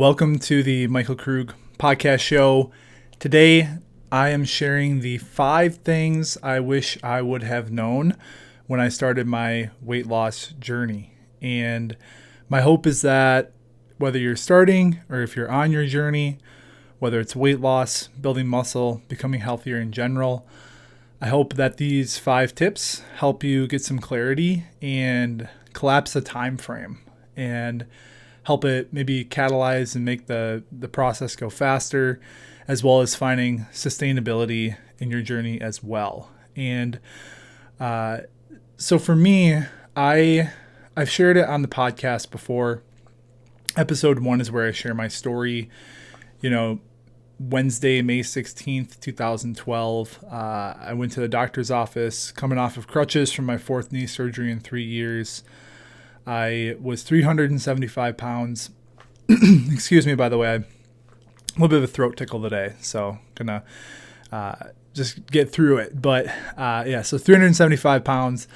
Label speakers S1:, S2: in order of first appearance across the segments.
S1: Welcome to the Michael Krug podcast show. Today, I am sharing the 5 things I wish I would have known when I started my weight loss journey. And my hope is that whether you're starting or if you're on your journey, whether it's weight loss, building muscle, becoming healthier in general, I hope that these 5 tips help you get some clarity and collapse the time frame and help it maybe catalyze and make the process go faster, as well as finding sustainability in your journey as well. And so for me, I've shared it on the podcast before. Episode 1 is where I share my story. Wednesday, May 16th, 2012, I went to the doctor's office coming off of crutches from my 4th knee surgery in 3 years. I was 375 pounds. Excuse me, by the way, I have a little bit of a throat tickle today, so gonna just get through it. But so 375 pounds.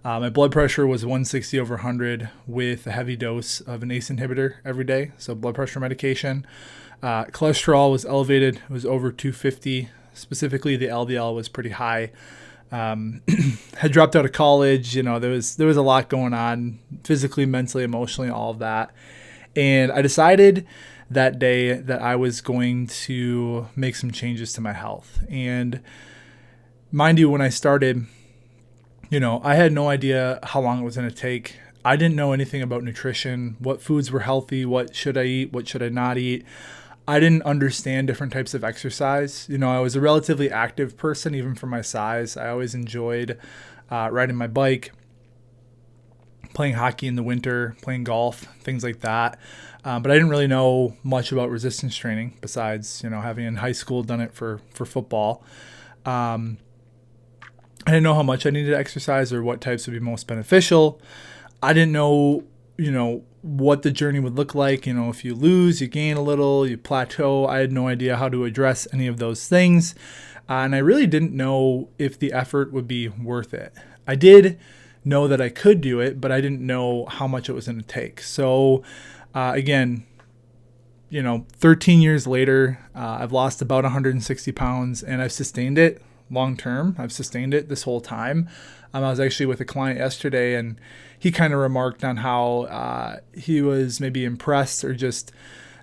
S1: My blood pressure was 160 over 100 with a heavy dose of an ACE inhibitor every day, so blood pressure medication. Cholesterol was elevated. It was over 250. Specifically, the LDL was pretty high. Had dropped out of college. There was a lot going on physically, mentally, emotionally, all of that. And I decided that day that I was going to make some changes to my health. And mind you, when I started, I had no idea how long it was going to take. I didn't know anything about nutrition, what foods were healthy, what should I eat, what should I not eat. I didn't understand different types of exercise. I was a relatively active person, even for my size. I always enjoyed riding my bike, playing hockey in the winter, playing golf, things like that. But I didn't really know much about resistance training besides, having in high school done it for football. I didn't know how much I needed to exercise or what types would be most beneficial. I didn't know, what the journey would look like. If you lose, you gain a little, you plateau. I had no idea how to address any of those things. And I really didn't know if the effort would be worth it. I did know that I could do it, but I didn't know how much it was going to take. So again, 13 years later, I've lost about 160 pounds and I've sustained it long term. I've sustained it this whole time. I was actually with a client yesterday and he kind of remarked on how he was maybe impressed or just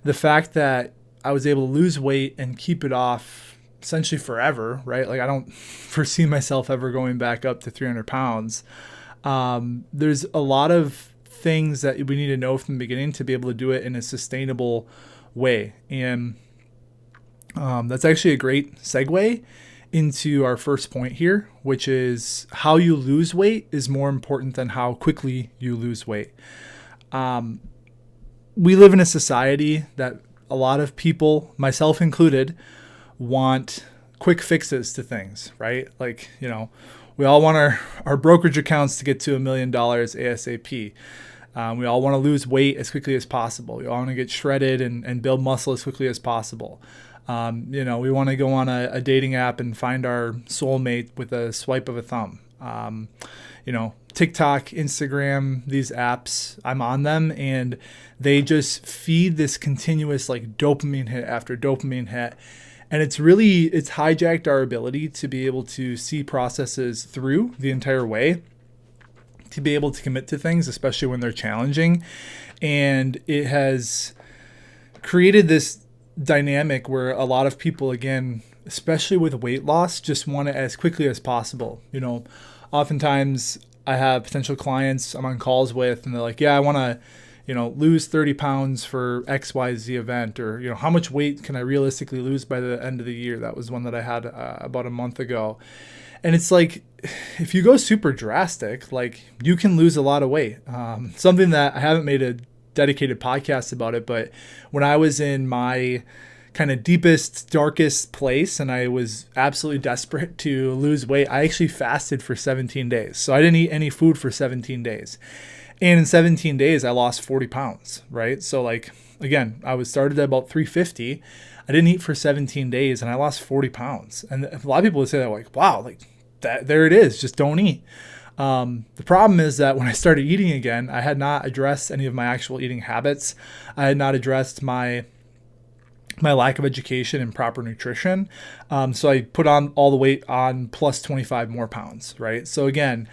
S1: the fact that I was able to lose weight and keep it off essentially forever, right? Like I don't foresee myself ever going back up to 300 pounds. There's a lot of things that we need to know from the beginning to be able to do it in a sustainable way. And that's actually a great segue into our first point here, which is how you lose weight is more important than how quickly you lose weight. We live in a society that a lot of people, myself included, want quick fixes to things, right? Like, we all want our brokerage accounts to get to $1 million ASAP. We all want to lose weight as quickly as possible. We all want to get shredded and build muscle as quickly as possible. We want to go on a dating app and find our soulmate with a swipe of a thumb. TikTok, Instagram, these apps, I'm on them and they just feed this continuous like dopamine hit after dopamine hit. And it's hijacked our ability to be able to see processes through the entire way, to be able to commit to things, especially when they're challenging. And it has created this dynamic where a lot of people, again, especially with weight loss, just want it as quickly as possible. Oftentimes I have potential clients I'm on calls with and they're like, yeah, I want to, lose 30 pounds for XYZ event, or, how much weight can I realistically lose by the end of the year? That was one that I had about a month ago. And it's like, if you go super drastic, like you can lose a lot of weight. Something that I haven't made a dedicated podcast about it, but when I was in my kind of deepest, darkest place and I was absolutely desperate to lose weight, I actually fasted for 17 days. So I didn't eat any food for 17 days. And in 17 days, I lost 40 pounds, right? So like, again, I was started at about 350. I didn't eat for 17 days and I lost 40 pounds. And a lot of people would say that like, wow, like that, there it is. Just don't eat. The problem is that when I started eating again, I had not addressed any of my actual eating habits. I had not addressed my lack of education and proper nutrition. So I put on all the weight on plus 25 more pounds, right? So again,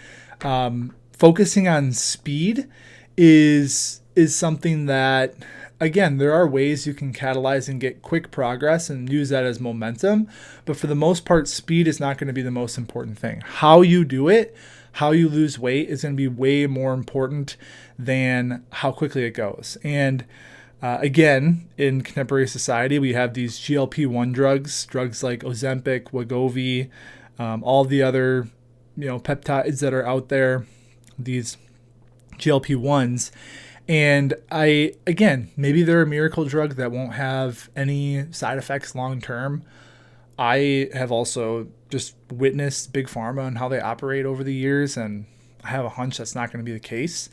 S1: focusing on speed is something that, again, there are ways you can catalyze and get quick progress and use that as momentum. But for the most part, speed is not going to be the most important thing. How you do it, how you lose weight is going to be way more important than how quickly it goes. And again, in contemporary society, we have these GLP-1 drugs like Ozempic, Wegovy, all the other, peptides that are out there, these GLP-1s. And maybe they're a miracle drug that won't have any side effects long term. I have also just witnessed Big Pharma and how they operate over the years, and I have a hunch that's not going to be the case.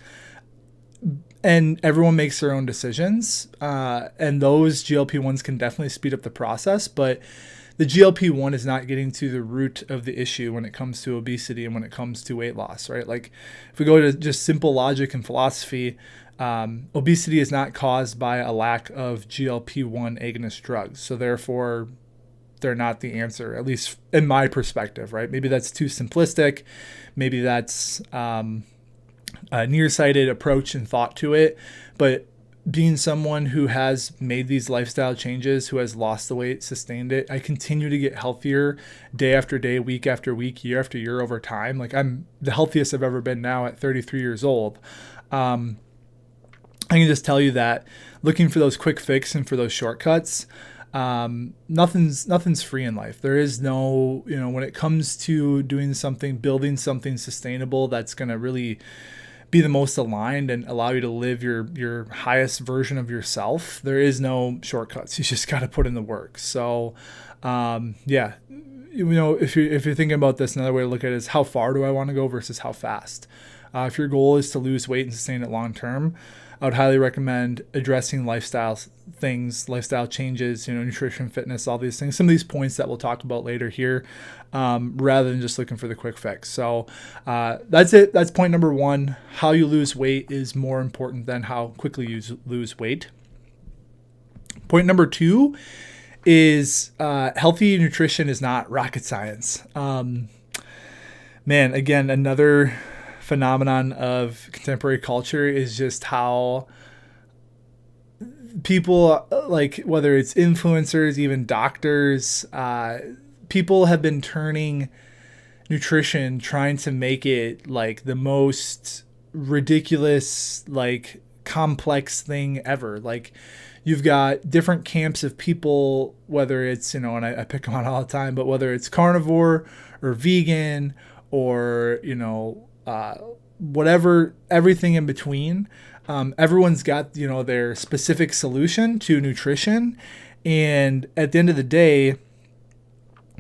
S1: And everyone makes their own decisions, and those GLP-1s can definitely speed up the process, but the GLP-1 is not getting to the root of the issue when it comes to obesity and when it comes to weight loss, right? Like if we go to just simple logic and philosophy, obesity is not caused by a lack of GLP-1 agonist drugs. So therefore, they're not the answer, at least in my perspective, right? Maybe that's too simplistic. Maybe that's a nearsighted approach and thought to it. But being someone who has made these lifestyle changes, who has lost the weight, sustained it, I continue to get healthier day after day, week after week, year after year over time. Like I'm the healthiest I've ever been now at 33 years old. I can just tell you that looking for those quick fix and for those shortcuts, nothing's free in life. There is no, when it comes to doing something, building something sustainable that's going to really be the most aligned and allow you to live your highest version of yourself, there is no shortcuts. You just got to put in the work. So, if you're thinking about this, another way to look at it is how far do I want to go versus how fast. If your goal is to lose weight and sustain it long term, I would highly recommend addressing lifestyle things, lifestyle changes, nutrition, fitness, all these things, some of these points that we'll talk about later here, rather than just looking for the quick fix. So that's it. That's point number one. How you lose weight is more important than how quickly you lose weight. Point number two is healthy nutrition is not rocket science. Again, another phenomenon of contemporary culture is just how people, like whether it's influencers, even doctors, people have been turning nutrition, trying to make it like the most ridiculous, like complex thing ever. Like you've got different camps of people, whether it's, and I pick them on all the time, but whether it's carnivore or vegan or, whatever, everything in between. Everyone's got, their specific solution to nutrition. And at the end of the day,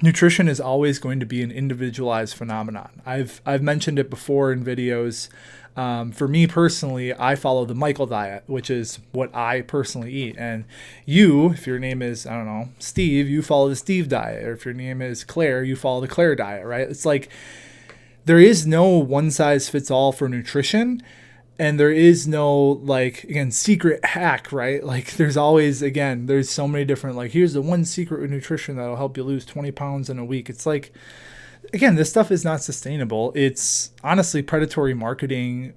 S1: nutrition is always going to be an individualized phenomenon. I've mentioned it before in videos. For me personally, I follow the Michael diet, which is what I personally eat. And you, if your name is, Steve, you follow the Steve diet. Or if your name is Claire, you follow the Claire diet, right? It's like, there is no one size fits all for nutrition, and there is no, secret hack, right? Like there's always, there's so many different, here's the one secret with nutrition that'll help you lose 20 pounds in a week. It's like, again, this stuff is not sustainable. It's honestly predatory marketing,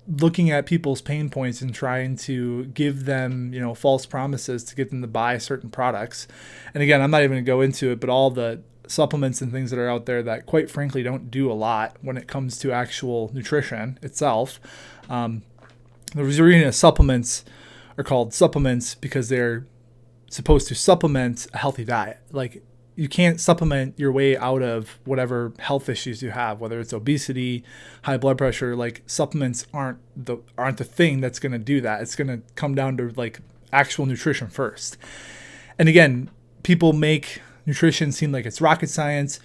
S1: looking at people's pain points and trying to give them, false promises to get them to buy certain products. And again, I'm not even going to go into it, but all the supplements and things that are out there that quite frankly don't do a lot when it comes to actual nutrition itself. The reason supplements are called supplements because they're supposed to supplement a healthy diet. Like you can't supplement your way out of whatever health issues you have, whether it's obesity, high blood pressure. Like supplements aren't the thing that's going to do that. It's going to come down to actual nutrition first. And again, people make nutrition seem like it's rocket science,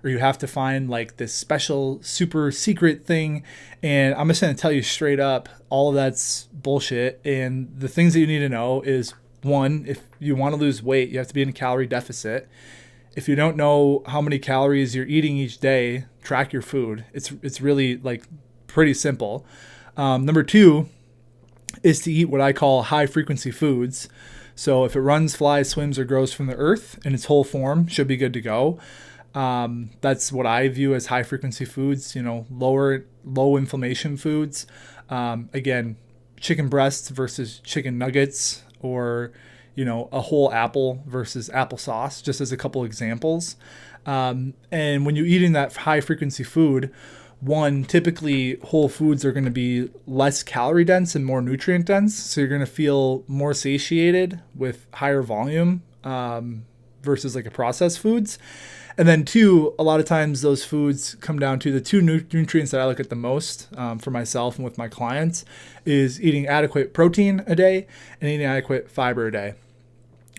S1: or you have to find this special super secret thing. And I'm just going to tell you straight up, all of that's bullshit. And the things that you need to know is, one, if you want to lose weight, you have to be in a calorie deficit. if you don't know how many calories you're eating each day, track your food. It's really like pretty simple. Number two is to eat what I call high frequency foods. So if it runs, flies, swims, or grows from the earth in its whole form, should be good to go. That's what I view as high frequency foods, low inflammation foods. Again, chicken breasts versus chicken nuggets, or, a whole apple versus applesauce, just as a couple examples. And when you're eating that high frequency food, one, typically whole foods are going to be less calorie dense and more nutrient dense. So you're going to feel more satiated with higher volume versus like a processed foods. And then two, a lot of times those foods come down to the two nutrients that I look at the most for myself and with my clients is eating adequate protein a day and eating adequate fiber a day.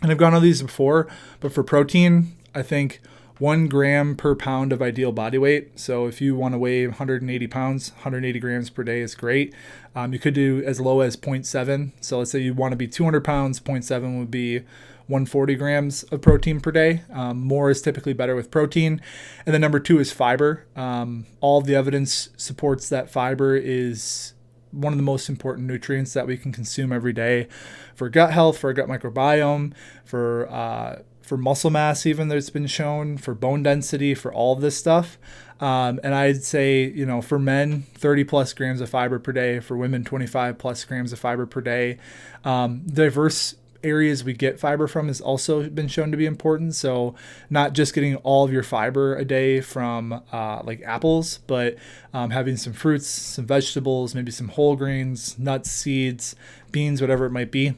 S1: And I've gone over these before, but for protein, I think 1 gram per pound of ideal body weight. So if you want to weigh 180 pounds, 180 grams per day is great. You could do as low as 0.7. So let's say you want to be 200 pounds, 0.7 would be 140 grams of protein per day. More is typically better with protein. And then number two is fiber. All of the evidence supports that fiber is one of the most important nutrients that we can consume every day for gut health, for our gut microbiome, for muscle mass, even there's been shown, for bone density, for all of this stuff. And I'd say, for men, 30 plus grams of fiber per day, for women, 25 plus grams of fiber per day. Diverse areas we get fiber from has also been shown to be important. So not just getting all of your fiber a day from like apples, but having some fruits, some vegetables, maybe some whole grains, nuts, seeds, beans, whatever it might be.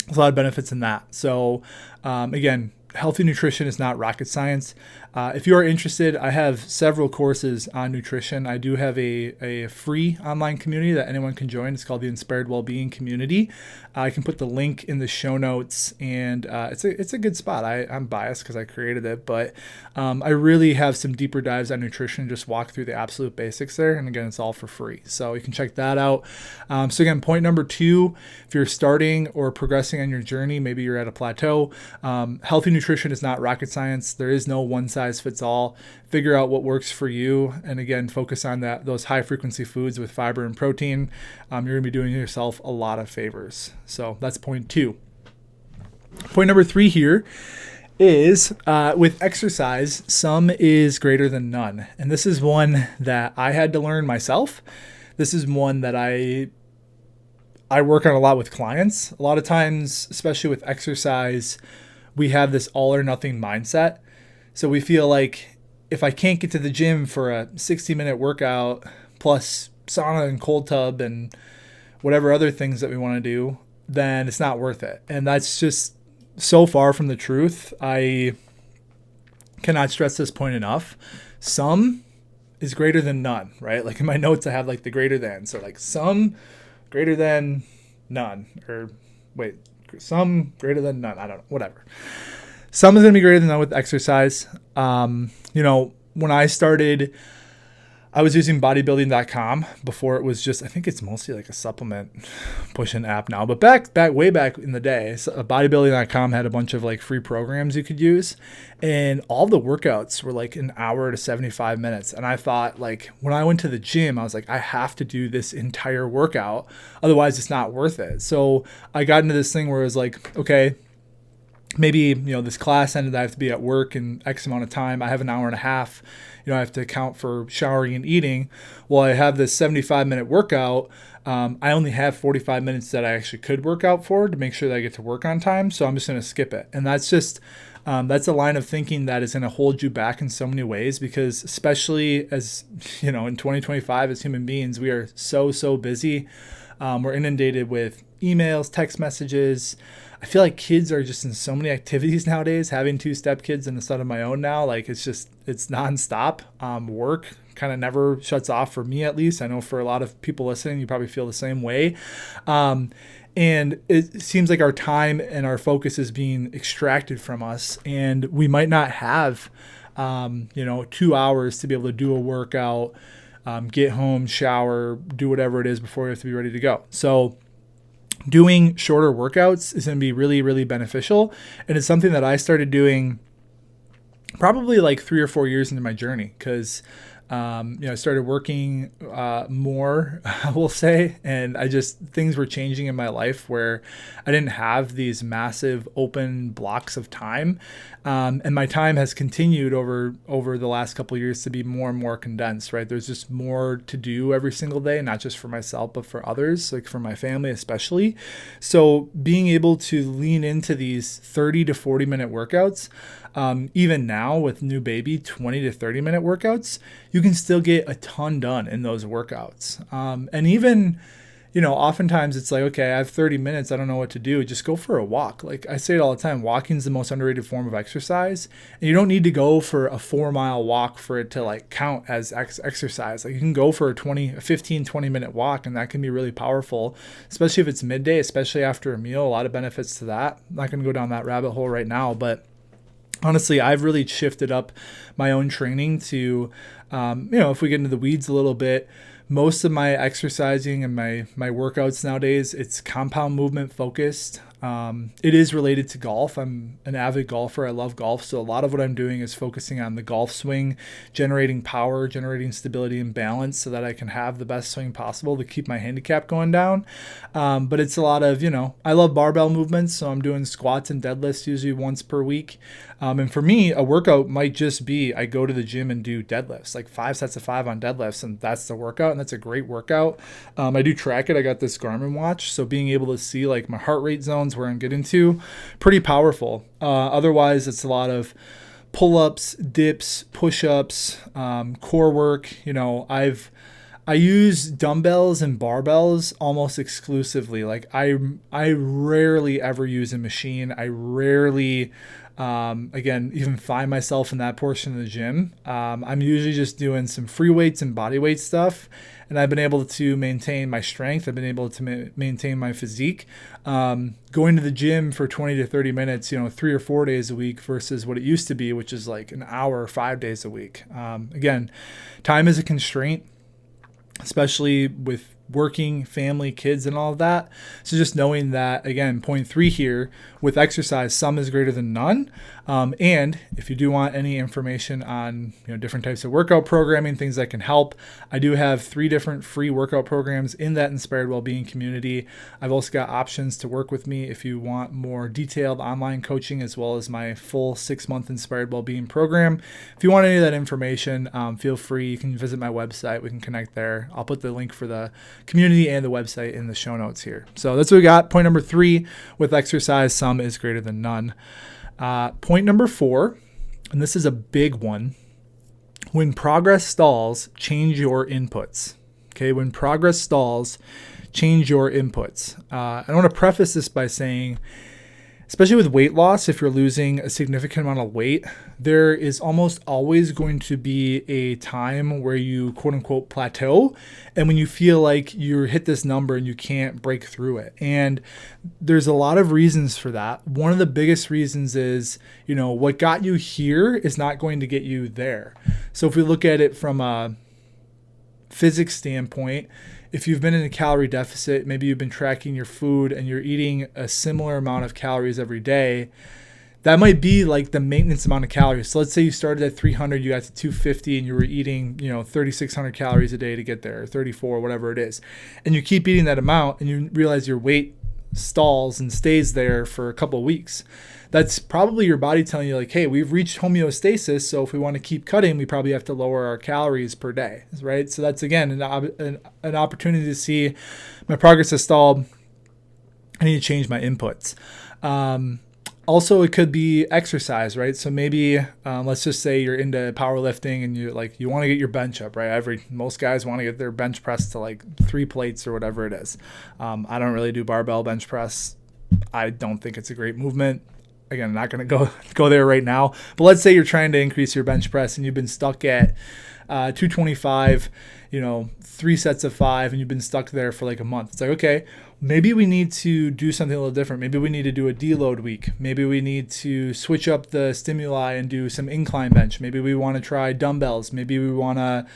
S1: There's a lot of benefits in that. So again, healthy nutrition is not rocket science. If you are interested, I have several courses on nutrition. I do have a free online community that anyone can join. It's called the Inspired Wellbeing Community. I can put the link in the show notes, and it's a good spot. I'm biased because I created it, but I really have some deeper dives on nutrition, just walk through the absolute basics there. And again, it's all for free. So you can check that out. So again, point number two, if you're starting or progressing on your journey, maybe you're at a plateau, healthy nutrition is not rocket science. There is no one size fits all. Figure out what works for you, and again, focus on those high frequency foods with fiber and protein. You're going to be doing yourself a lot of favors. So that's point two. Point number three here is with exercise, some is greater than none. And this is one that I had to learn myself. This is one that I work on a lot with clients. A lot of times, especially with exercise, we have this all or nothing mindset. So we feel like if I can't get to the gym for a 60-minute workout plus sauna and cold tub and whatever other things that we want to do, then it's not worth it. And that's just so far from the truth. I cannot stress this point enough. Some is greater than none, right? Like in my notes, I have like the greater than. So like some greater than none, or wait, some greater than none. I don't know, whatever. Some is going to be greater than none with exercise. When I started, I was using bodybuilding.com before it was just, I think it's mostly like a supplement pushing app now, but way back in the day, bodybuilding.com had a bunch of like free programs you could use, and all the workouts were like an hour to 75 minutes. And I thought, like, when I went to the gym, I was like, I have to do this entire workout. Otherwise it's not worth it. So I got into this thing where it was like, okay, maybe, this class ended, I have to be at work in X amount of time. I have an hour and a half, I have to account for showering and eating. Well, I have this 75-minute workout. I only have 45 minutes that I actually could work out for to make sure that I get to work on time. So I'm just going to skip it. And that's just, that's a line of thinking that is going to hold you back in so many ways, because especially as, in 2025 as human beings, we are so busy. We're inundated with emails, text messages. I feel like kids are just in so many activities nowadays. Having 2 stepkids and a son of my own now, like it's nonstop. Work kind of never shuts off, for me at least. I know for a lot of people listening, you probably feel the same way. And it seems like our time and our focus is being extracted from us, and we might not have, 2 hours to be able to do a workout, get home, shower, do whatever it is before we have to be ready to go. So doing shorter workouts is going to be really, really beneficial. And it's something that I started doing probably like 3 or 4 years into my journey, because I started working more, we'll say, and things were changing in my life where I didn't have these massive open blocks of time. And my time has continued over the last couple of years to be more and more condensed, right? There's just more to do every single day, not just for myself, but for others, like for my family especially. So being able to lean into these 30 to 40 minute workouts, even now with new baby, 20 to 30 minute workouts, you can still get a ton done in those workouts. And even, oftentimes it's like, okay, I have 30 minutes. I don't know what to do. Just go for a walk. Like I say it all the time, walking is the most underrated form of exercise. And you don't need to go for a 4-mile walk for it to like count as exercise. Like you can go for a 15, 20 minute walk, and that can be really powerful, especially if it's midday, especially after a meal. A lot of benefits to that. I'm not going to go down that rabbit hole right now, but honestly, I've really shifted up my own training to, if we get into the weeds a little bit, most of my exercising and my workouts nowadays, it's compound movement focused. It is related to golf. I'm an avid golfer. I love golf. So a lot of what I'm doing is focusing on the golf swing, generating power, generating stability and balance so that I can have the best swing possible to keep my handicap going down. But it's a lot of, I love barbell movements. So I'm doing squats and deadlifts usually once per week. And for me, a workout might just be I go to the gym and do deadlifts, like 5 sets of 5 on deadlifts. And that's the workout. And that's a great workout. I do track it. I got this Garmin watch. So being able to see like my heart rate zones where I'm getting to, pretty powerful. Otherwise, it's a lot of pull-ups, dips, push-ups, core work. I use dumbbells and barbells almost exclusively. Like I rarely ever use a machine. I rarely, even find myself in that portion of the gym. I'm usually just doing some free weights and body weight stuff. And I've been able to maintain my strength. I've been able to maintain my physique. Going to the gym for 20 to 30 minutes, 3 or 4 days a week versus what it used to be, which is like an hour, 5 days a week. Again, time is a constraint, especially with working, family, kids, and all of that. So just knowing that, again, point 3 here, with exercise, some is greater than none. And if you do want any information on different types of workout programming, things that can help, I do have 3 different free workout programs in that Inspired Wellbeing community. I've also got options to work with me if you want more detailed online coaching, as well as my full 6-month Inspired Wellbeing program. If you want any of that information, feel free. You can visit my website. We can connect there. I'll put the link for the community and the website in the show notes here. So that's what we got. Point number 3, with exercise, some is greater than none. Point number 4, and this is a big one. When progress stalls, change your inputs. Okay, when progress stalls, change your inputs. I want to preface this by saying, especially with weight loss, if you're losing a significant amount of weight, there is almost always going to be a time where you quote unquote plateau, and when you feel like you hit this number and you can't break through it. And there's a lot of reasons for that. One of the biggest reasons is, what got you here is not going to get you there. So if we look at it from a physics standpoint, if you've been in a calorie deficit, maybe you've been tracking your food and you're eating a similar amount of calories every day, that might be like the maintenance amount of calories. So let's say you started at 300, you got to 250, and you were eating, 3,600 calories a day to get there, or 34, whatever it is. And you keep eating that amount and you realize your weight stalls and stays there for a couple of weeks. That's probably your body telling you like, hey, we've reached homeostasis. So if we want to keep cutting, we probably have to lower our calories per day, right? So that's, again, an opportunity to see my progress has stalled. I need to change my inputs. Also, it could be exercise, right? So maybe let's just say you're into powerlifting and you want to get your bench up, right? Most guys want to get their bench press to like 3 plates or whatever it is. I don't really do barbell bench press. I don't think it's a great movement. Again, I'm not going to go there right now. But let's say you're trying to increase your bench press and you've been stuck at 225, 3 sets of 5, and you've been stuck there for like a month. It's like, okay, maybe we need to do something a little different. Maybe we need to do a deload week. Maybe we need to switch up the stimuli and do some incline bench. Maybe we want to try dumbbells. Maybe we want to,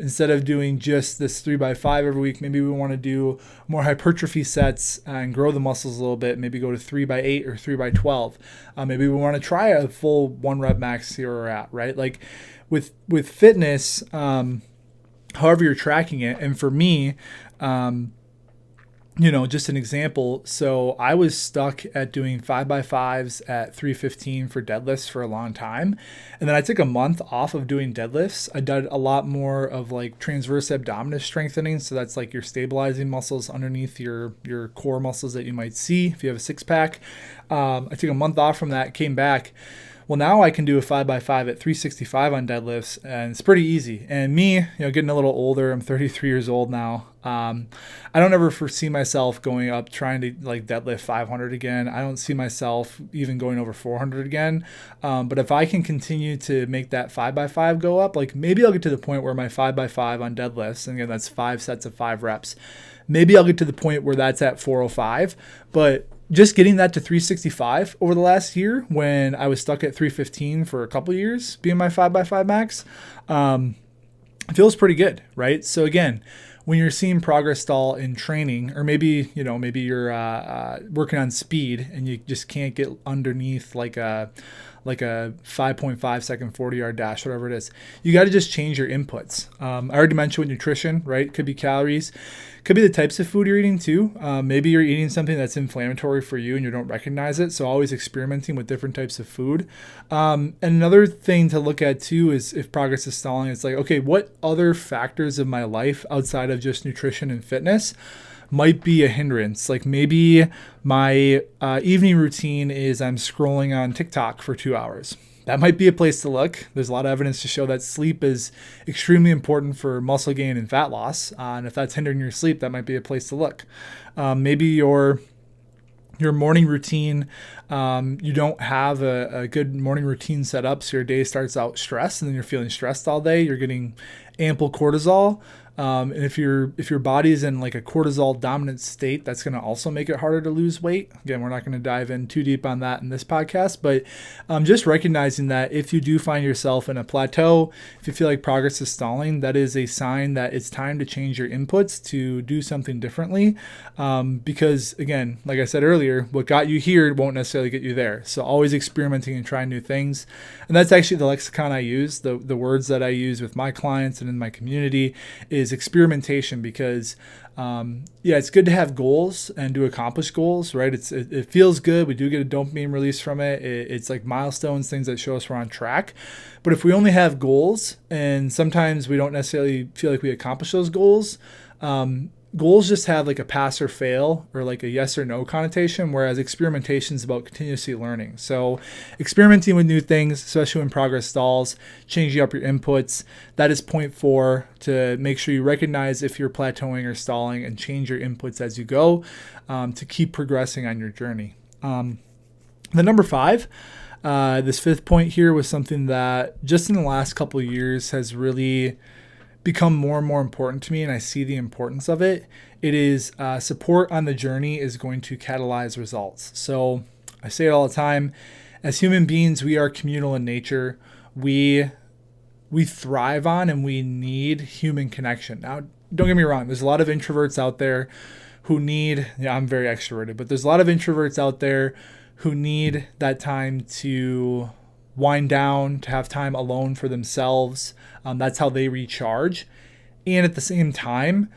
S1: instead of doing just this 3x5 every week, maybe we want to do more hypertrophy sets and grow the muscles a little bit. Maybe go to 3x8 or 3x12. Maybe we want to try a full 1 rep max here we're at, right? Like with fitness, however you're tracking it. And for me, just an example. So I was stuck at doing 5x5s at 315 for deadlifts for a long time. And then I took a month off of doing deadlifts. I did a lot more of like transverse abdominis strengthening. So that's like your stabilizing muscles underneath your core muscles that you might see if you have a 6-pack. I took a month off from that, came back. Well, now I can do a 5x5 at 365 on deadlifts, and it's pretty easy. And me, getting a little older, I'm 33 years old now. I don't ever foresee myself going up trying to like deadlift 500 again. I don't see myself even going over 400 again. But if I can continue to make that 5x5 go up, like maybe I'll get to the point where my 5x5 on deadlifts, and again, that's 5 sets of 5 reps. Maybe I'll get to the point where that's at 405, but just getting that to 365 over the last year when I was stuck at 315 for a couple years being my 5x5 max, feels pretty good, right? So again, when you're seeing progress stall in training, or maybe you're working on speed and you just can't get underneath like a 5.5 second 40-yard dash, whatever it is, you got to just change your inputs. I already mentioned with nutrition, right? Could be calories, could be the types of food you're eating too. Maybe you're eating something that's inflammatory for you and you don't recognize it. So always experimenting with different types of food. And another thing to look at too is if progress is stalling, it's like, okay, what other factors of my life outside of just nutrition and fitness might be a hindrance? Like maybe my evening routine is I'm scrolling on TikTok for 2 hours. That might be a place to look. There's a lot of evidence to show that sleep is extremely important for muscle gain and fat loss. And if that's hindering your sleep, that might be a place to look. Maybe your morning routine, you don't have a good morning routine set up, so your day starts out stressed and then you're feeling stressed all day. You're getting ample cortisol. And if your body is in like a cortisol dominant state, that's going to also make it harder to lose weight. Again, we're not going to dive in too deep on that in this podcast, but just recognizing that if you do find yourself in a plateau, if you feel like progress is stalling, that is a sign that it's time to change your inputs to do something differently. Because again, like I said earlier, what got you here won't necessarily get you there. So always experimenting and trying new things. And that's actually the lexicon I use, the words that I use with my clients and in my community is experimentation, because it's good to have goals and to accomplish goals, right? It feels good. We do get a dopamine release from it. It's like milestones, things that show us we're on track. But if we only have goals and sometimes we don't necessarily feel like we accomplish those goals, goals just have like a pass or fail or like a yes or no connotation, whereas experimentation is about continuously learning. So experimenting with new things, especially when progress stalls, changing up your inputs, that is point 4, to make sure you recognize if you're plateauing or stalling and change your inputs as you go, to keep progressing on your journey. The number 5, this 5th point here was something that just in the last couple of years has really become more and more important to me, and I see the importance of it. It is support on the journey is going to catalyze results. So I say it all the time. As human beings, we are communal in nature. We thrive on and we need human connection. Now, don't get me wrong. There's a lot of introverts out there who need, I'm very extroverted, but there's a lot of introverts out there who need that time to wind down, to have time alone for themselves. That's how they recharge. And at the same time,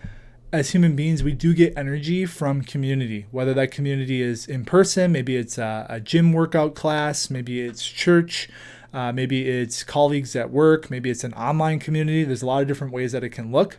S1: as human beings, we do get energy from community, whether that community is in person, maybe it's a gym workout class, maybe it's church, maybe it's colleagues at work, maybe it's an online community. There's a lot of different ways that it can look.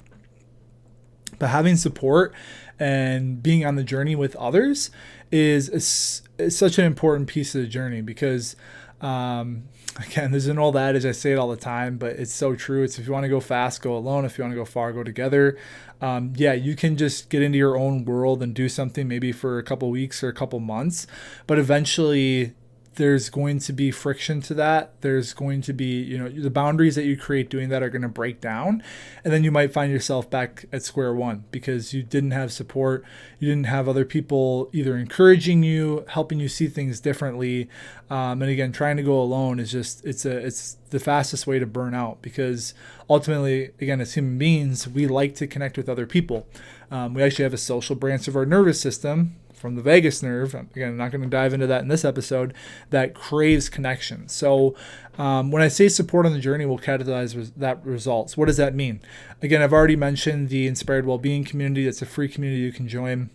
S1: But having support and being on the journey with others is such an important piece of the journey, because again, there's an old adage, I say it all the time, but it's so true. It's if you want to go fast, go alone. If you want to go far, go together. You can just get into your own world and do something maybe for a couple weeks or a couple months, but eventually there's going to be friction to that. There's going to be, the boundaries that you create doing that are going to break down. And then you might find yourself back at square one because you didn't have support. You didn't have other people either encouraging you, helping you see things differently. And again, trying to go alone is just, it's the fastest way to burn out, because ultimately, again, as human beings, we like to connect with other people. We actually have a social branch of our nervous system from the vagus nerve. Again, I'm not going to dive into that in this episode, that craves connection. So when I say support on the journey will catalyze that results, what does that mean? Again, I've already mentioned the Inspired Wellbeing community. That's a free community you can join.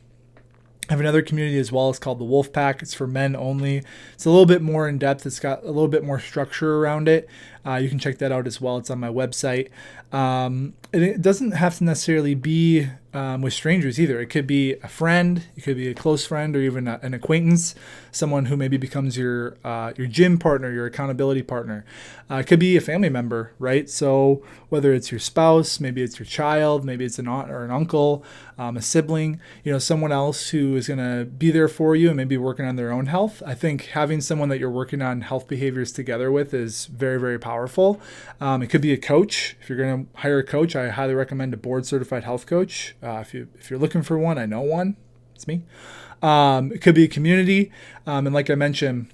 S1: I have another community as well. It's called the Wolf Pack. It's for men only. It's a little bit more in depth. It's got a little bit more structure around it. You can check that out as well. It's on my website. And it doesn't have to necessarily be with strangers either. It could be a friend, it could be a close friend, or even an acquaintance, someone who maybe becomes your gym partner, your accountability partner. It could be a family member, right? So whether it's your spouse, maybe it's your child, maybe it's an aunt or an uncle, a sibling, someone else who is going to be there for you and maybe working on their own health. I think having someone that you're working on health behaviors together with is very, very powerful. It could be a coach. If you're going to hire a coach, I highly recommend a board certified health coach. If you're looking for one, I know one. It's me. It could be a community. And like I mentioned,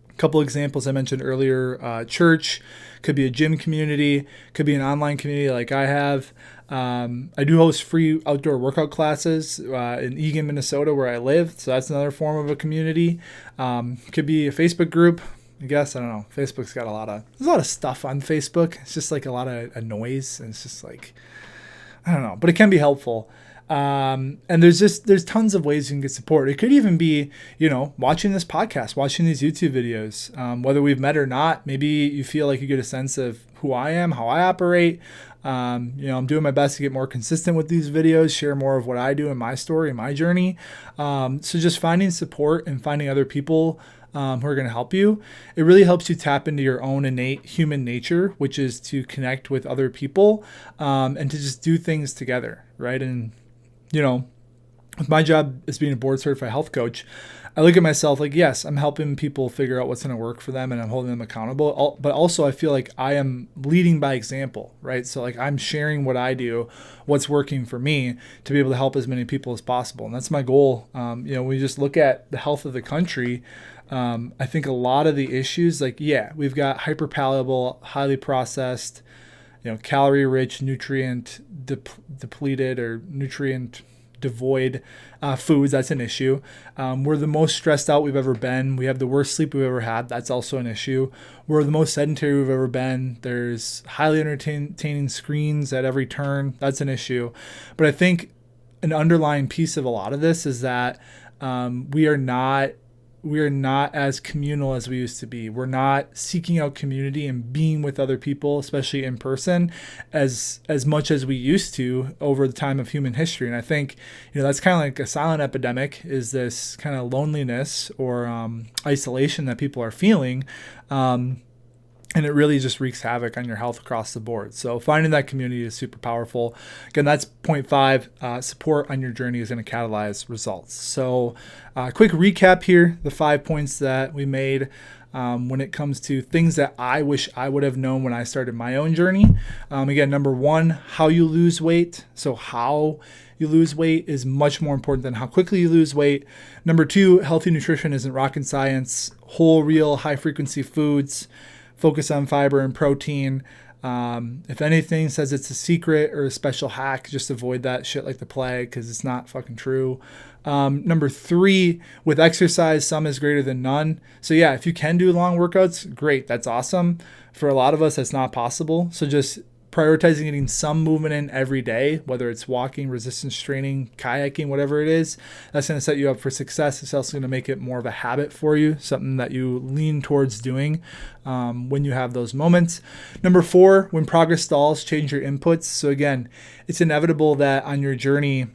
S1: a couple examples I mentioned earlier, church, could be a gym community, could be an online community like I have. I do host free outdoor workout classes in Eagan, Minnesota, where I live. So that's another form of a community. Could be a Facebook group. I guess, I don't know. Facebook's got there's a lot of stuff on Facebook. It's just like a lot of noise. And it's just like, I don't know, but it can be helpful. And there's tons of ways you can get support. It could even be, watching this podcast, watching these YouTube videos, whether we've met or not. Maybe you feel like you get a sense of who I am, how I operate. I'm doing my best to get more consistent with these videos, share more of what I do in my story, my journey. So just finding support and finding other people who are going to help you. It really helps you tap into your own innate human nature, which is to connect with other people and to just do things together, right? And, with my job as being a board certified health coach, I look at myself like, yes, I'm helping people figure out what's going to work for them and I'm holding them accountable. But also I feel like I am leading by example, right? So like I'm sharing what I do, what's working for me to be able to help as many people as possible. And that's my goal. We just look at the health of the country. I think a lot of the issues, we've got hyper palatable, highly processed, calorie rich, nutrient depleted or nutrient devoid foods. That's an issue. We're the most stressed out we've ever been. We have the worst sleep we've ever had. That's also an issue. We're the most sedentary we've ever been. There's highly entertaining screens at every turn. That's an issue. But I think an underlying piece of a lot of this is that we are not as communal as we used to be. We're not seeking out community and being with other people, especially in person, as much as we used to over the time of human history. And I think, that's kind of like a silent epidemic, is this kind of loneliness or isolation that people are feeling. And it really just wreaks havoc on your health across the board. So finding that community is super powerful. Again, that's point 5. Support on your journey is going to catalyze results. So quick recap here, the 5 points that we made when it comes to things that I wish I would have known when I started my own journey. Again, number 1, how you lose weight. So how you lose weight is much more important than how quickly you lose weight. Number 2, healthy nutrition isn't rocket science. Whole, real, high-frequency foods. Focus on fiber and protein. If anything says it's a secret or a special hack, just avoid that shit like the plague, because it's not fucking true. Number 3, with exercise, some is greater than none. So yeah, if you can do long workouts, great. That's awesome. For a lot of us, that's not possible. So just prioritizing getting some movement in every day, whether it's walking, resistance training, kayaking, whatever it is, that's going to set you up for success. It's also going to make it more of a habit for you, something that you lean towards doing when you have those moments. Number 4, when progress stalls, change your inputs. So again, it's inevitable that on your journey,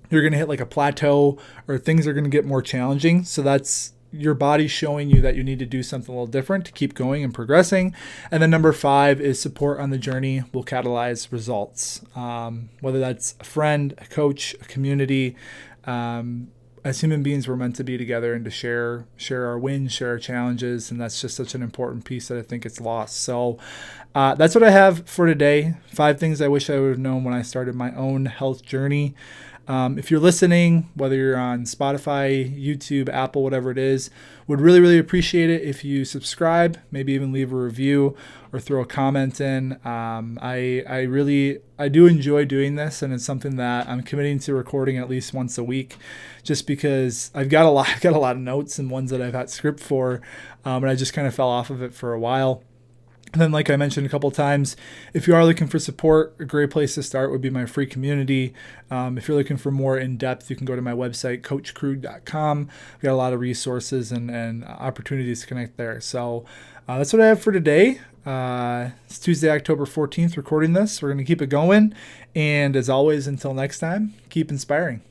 S1: you're going to hit like a plateau or things are going to get more challenging. So that's your body showing you that you need to do something a little different to keep going and progressing. And then number 5 is support on the journey will catalyze results. Whether that's a friend, a coach, a community, a as human beings, we're meant to be together and to share our wins, share our challenges, and that's just such an important piece that I think it's lost. So that's what I have for today. 5 things I wish I would have known when I started my own health journey. If you're listening, whether you're on Spotify, YouTube, Apple, whatever it is, would really, really appreciate it if you subscribe, maybe even leave a review or throw a comment in. I do enjoy doing this, and it's something that I'm committing to recording at least once a week, just because I've got a lot of notes and ones that I've had script for, and I just kind of fell off of it for a while. And then, like I mentioned a couple times, if you are looking for support, a great place to start would be my free community. If you're looking for more in-depth, you can go to my website, coachkrug.com. I've got a lot of resources and opportunities to connect there. So that's what I have for today. It's Tuesday, October 14th, recording this. We're going to keep it going. And as always, until next time, keep inspiring.